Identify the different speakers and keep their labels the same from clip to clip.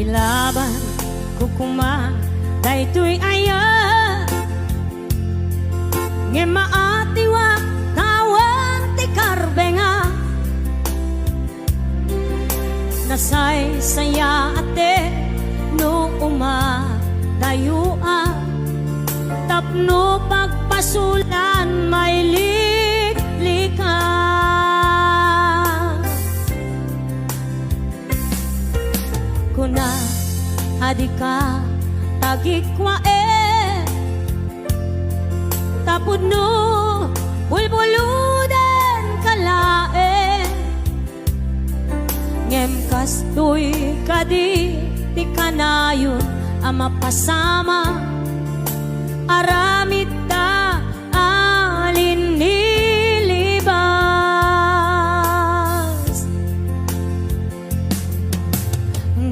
Speaker 1: Ilaban kukuma daytoy aya nge maatiwa kawan ti karbenga nasay saya ate no umadayua tapno pagpasulan may liklika kuna adika tagikwa tapod no bulbuludan kalae ngem kastoy kadi ti kanayon ama pasama aramid ta alin nilibas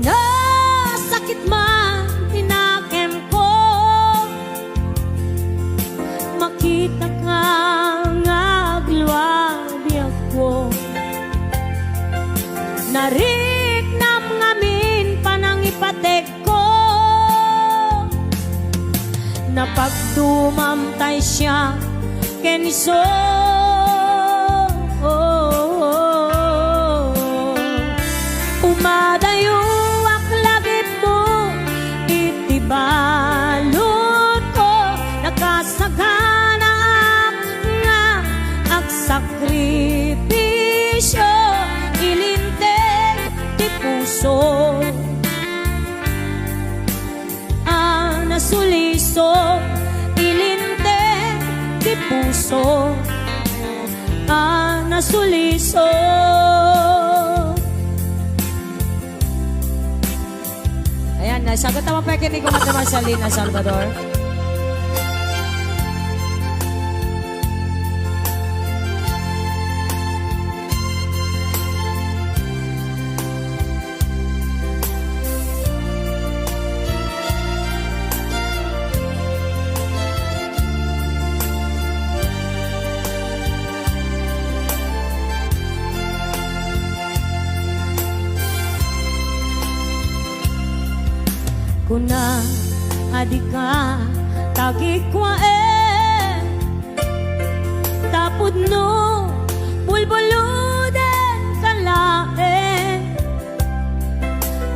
Speaker 1: nasakit man tinakem ko makita ka ngagluwabi ako nariknam ngamin panangipatek ko napagdumamtay siya keniso umadayo aklagip mo itibalot ko nakasagana nga agsakripisyo ilinteg ti puso nasuliso ilinteg ti puso nasuliso ayan, nasagot naman pa kinig ko Madam Marcelina Salvador. Kuna adika tagikwa tapod no bulbuludan kalae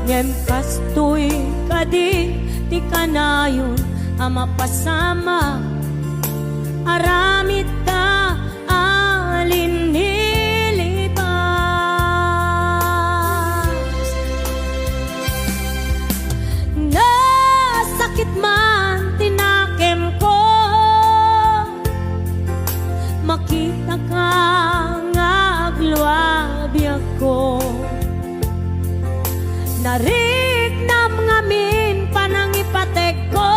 Speaker 1: ngem kastoy kadi ti kanayon ama pasama aramid ta alin man tinakem ko makita ka ngagluwabi ako nariknam ngamin panangipatek ko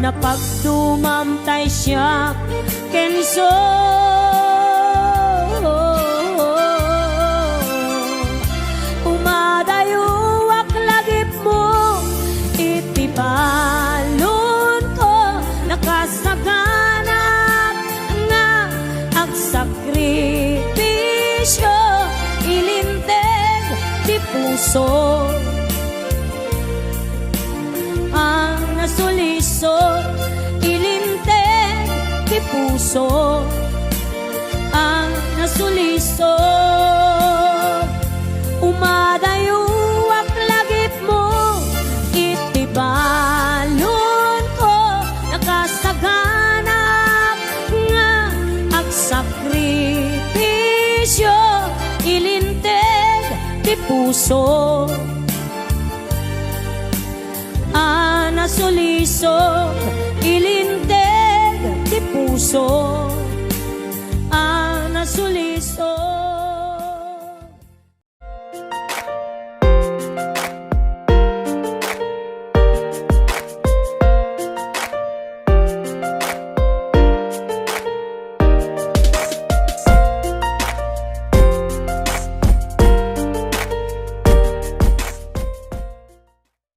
Speaker 1: napagdumamtay siya kenso balon ko nakasaganap nga agsakripisyo ilinteg ti puso nasuliso ilinteg ti puso nasuliso umadayo balon ko nakasaganap nga agsakripisyo ilinteg ti puso nasuliso ilinteg ti puso